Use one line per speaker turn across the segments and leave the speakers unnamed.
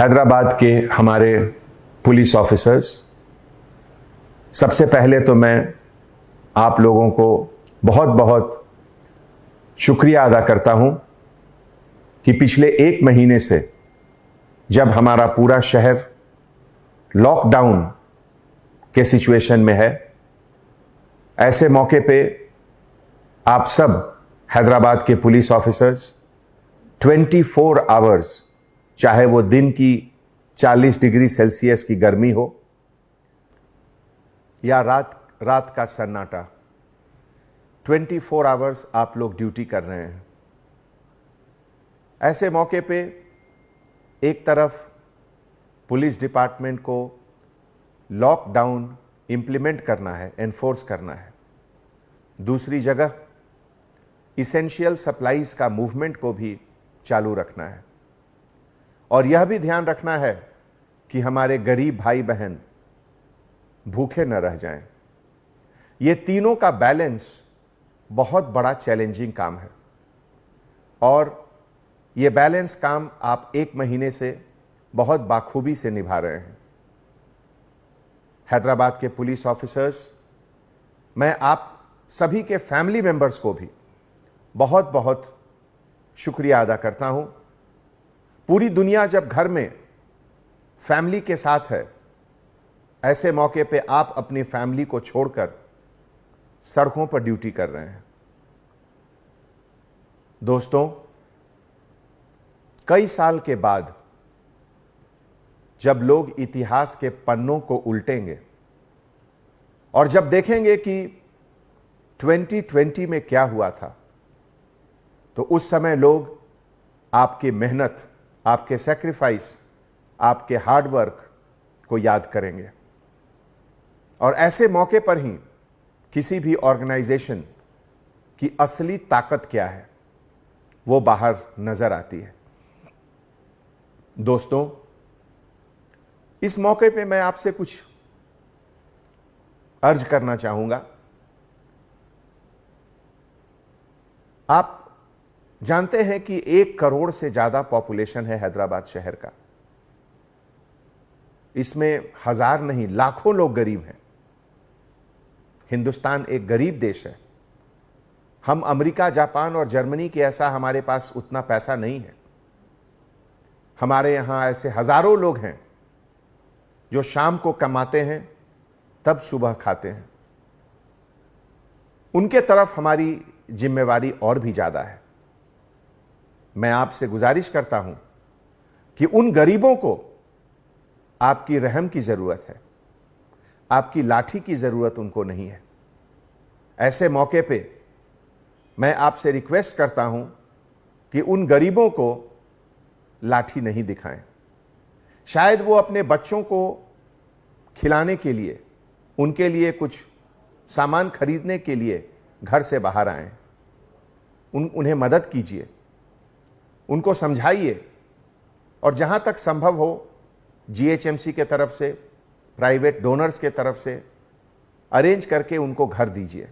हैदराबाद के हमारे police officers, सबसे पहले तो मैं आप लोगों को बहुत बहुत शुक्रिया अदा करता हूं कि पिछले 1 महीने से जब हमारा पूरा शहर लॉकडाउन के सिचुएशन में है, ऐसे मौके पे आप सब हैदराबाद के पुलिस ऑफिसर्स 24 आवर्स, चाहे वो दिन की 40 डिग्री सेल्सियस की गर्मी हो या रात का सन्नाटा, 24 आवर्स आप लोग ड्यूटी कर रहे हैं। ऐसे मौके पे एक तरफ पुलिस डिपार्टमेंट को लॉकडाउन इंप्लीमेंट करना है, एनफोर्स करना है, दूसरी जगह इसेंशियल सप्लाईज का मूवमेंट को भी चालू रखना है और यह भी ध्यान रखना है कि हमारे गरीब भाई बहन भूखे न रह जाएं। ये तीनों का बैलेंस बहुत बड़ा चैलेंजिंग काम है और ये बैलेंस काम आप 1 महीने से बहुत बाखूबी से निभा रहे हैं। हैदराबाद के पुलिस ऑफिसर्स, मैं आप सभी के फैमिली मेंबर्स को भी बहुत बहुत शुक्रिया अदा करता हूं। पूरी दुनिया जब घर में फैमिली के साथ है, ऐसे मौके पे आप अपनी फैमिली को छोड़कर सड़कों पर ड्यूटी कर रहे हैं। दोस्तों, कई साल के बाद जब लोग इतिहास के पन्नों को उल्टेंगे और जब देखेंगे कि 2020 में क्या हुआ था, तो उस समय लोग आपकी मेहनत, आपके सैक्रिफाइस, आपके हार्डवर्क को याद करेंगे और ऐसे मौके पर ही किसी भी ऑर्गेनाइजेशन की असली ताकत क्या है वो बाहर नजर आती है। दोस्तों, इस मौके पे मैं आपसे कुछ अर्ज करना चाहूंगा। आप जानते हैं कि 1 करोड़ से ज्यादा पॉपुलेशन है हैदराबाद शहर का। इसमें हजार नहीं, लाखों लोग गरीब हैं। हिंदुस्तान एक गरीब देश है। हम अमेरिका, जापान और जर्मनी के ऐसा हमारे पास उतना पैसा नहीं है। हमारे यहां ऐसे हजारों लोग हैं जो शाम को कमाते हैं तब सुबह खाते हैं। उनके तरफ हमारी जिम्मेवारी और भी ज्यादा है। मैं आपसे गुजारिश करता हूं कि उन गरीबों को आपकी रहम की जरूरत है, आपकी लाठी की जरूरत उनको नहीं है। ऐसे मौके पे मैं आपसे रिक्वेस्ट करता हूं कि उन गरीबों को लाठी नहीं दिखाएं। शायद वो अपने बच्चों को खिलाने के लिए, उनके लिए कुछ सामान खरीदने के लिए घर से बाहर आएं। उन्हें मदद कीजिए, उनको समझाइए और जहां तक संभव हो जीएचएमसी के तरफ से, प्राइवेट डोनर्स के तरफ से अरेंज करके उनको घर दीजिए,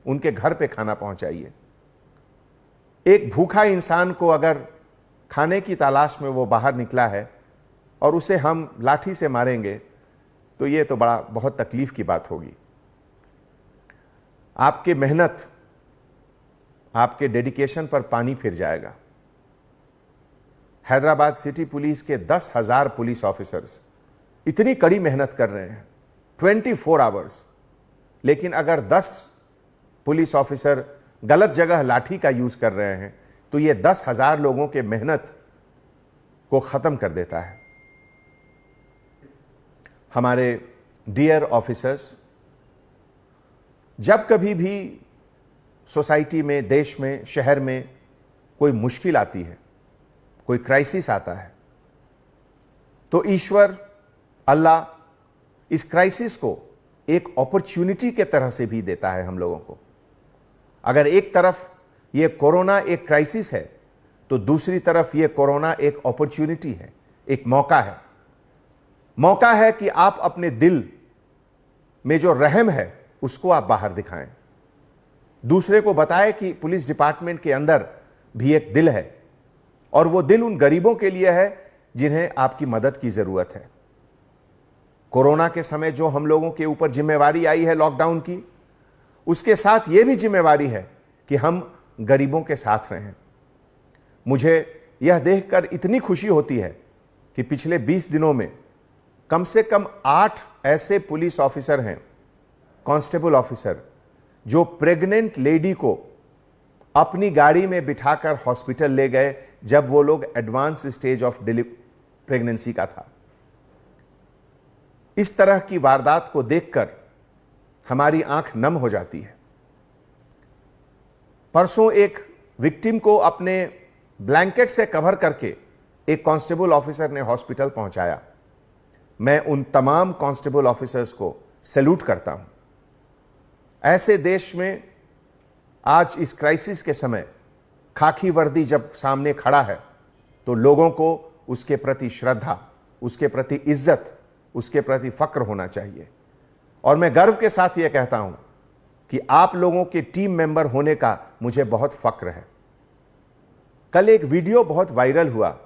उनके घर पे खाना पहुंचाइए। एक भूखा इंसान को अगर खाने की तलाश में वो बाहर निकला है और उसे हम लाठी से मारेंगे तो ये तो बहुत तकलीफ की बात होगी। आपकी मेहनत, आपके डेडिकेशन पर पानी फिर जाएगा। हैदराबाद सिटी पुलिस के 10,000 पुलिस ऑफिसर्स इतनी कड़ी मेहनत कर रहे हैं 24 आवर्स, लेकिन अगर 10 पुलिस ऑफिसर गलत जगह लाठी का यूज कर रहे हैं तो ये 10,000 लोगों के मेहनत को खत्म कर देता है। हमारे डियर ऑफिसर्स, जब कभी भी सोसाइटी में, देश में, शहर में कोई मुश्किल आती है, कोई क्राइसिस आता है, तो ईश्वर, अल्लाह इस क्राइसिस को एक अपॉर्चुनिटी के तरह से भी देता है हम लोगों को। अगर एक तरफ ये कोरोना एक क्राइसिस है तो दूसरी तरफ ये कोरोना एक अपॉर्चुनिटी है, एक मौका है। मौका है कि आप अपने दिल में जो रहम है उसको आप बाहर दिखाएं, दूसरे को बताएं कि पुलिस डिपार्टमेंट के अंदर भी एक दिल है और वो दिल उन गरीबों के लिए है जिन्हें आपकी मदद की जरूरत है। कोरोना के समय जो हम लोगों के ऊपर जिम्मेवारी आई है लॉकडाउन की, उसके साथ यह भी जिम्मेवारी है कि हम गरीबों के साथ रहें। मुझे यह देखकर इतनी खुशी होती है कि पिछले 20 दिनों में कम से कम 8 ऐसे पुलिस ऑफिसर हैं, कांस्टेबल ऑफिसर, जो प्रेग्नेंट लेडी को अपनी गाड़ी में बिठाकर हॉस्पिटल ले गए जब वो लोग एडवांस स्टेज ऑफ प्रेगनेंसी का था। इस तरह की वारदात को देखकर हमारी आंख नम हो जाती है। परसों एक विक्टिम को अपने ब्लैंकेट से कवर करके एक कांस्टेबल ऑफिसर ने हॉस्पिटल पहुंचाया। मैं उन तमाम कांस्टेबल ऑफिसर्स को सैल्यूट करता हूं। ऐसे देश में आज इस क्राइसिस के समय खाकी वर्दी जब सामने खड़ा है तो लोगों को उसके प्रति श्रद्धा, उसके प्रति इज्जत, उसके प्रति फक्र होना चाहिए। और मैं गर्व के साथ यह कहता हूं कि आप लोगों के टीम मेंबर होने का मुझे बहुत फक्र है। कल एक वीडियो बहुत वायरल हुआ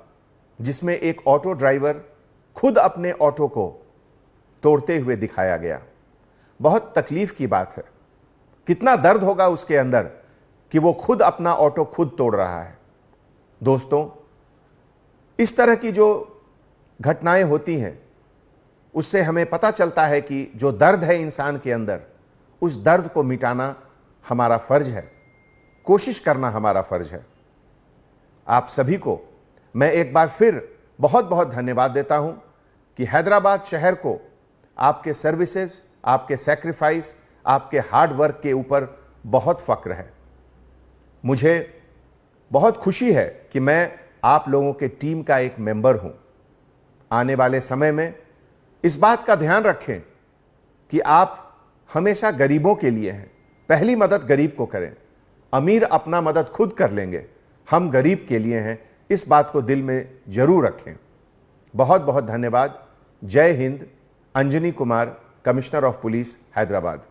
जिसमें एक ऑटो ड्राइवर खुद अपने ऑटो को तोड़ते हुए दिखाया गया। बहुत तकलीफ की बात है। कितना दर्द होगा उसके अंदर कि वो खुद अपना ऑटो खुद तोड़ रहा है। दोस्तों, इस तरह की जो घटनाएं होती हैं उससे हमें पता चलता है कि जो दर्द है इंसान के अंदर, उस दर्द को मिटाना हमारा फर्ज है, कोशिश करना हमारा फर्ज है। आप सभी को मैं एक बार फिर बहुत बहुत धन्यवाद देता हूं कि हैदराबाद शहर को आपके सर्विसेज, आपके सैक्रिफाइस, आपके हार्ड वर्क के ऊपर बहुत फक्र है। मुझे बहुत खुशी है कि मैं आप लोगों के टीम का एक मेंबर हूं। आने वाले समय में इस बात का ध्यान रखें कि आप हमेशा गरीबों के लिए हैं। पहली मदद गरीब को करें। अमीर अपना मदद खुद कर लेंगे, हम गरीब के लिए हैं। इस बात को दिल में जरूर रखें। बहुत बहुत धन्यवाद। जय Hind. Anjani Kumar, commissioner of police, Hyderabad.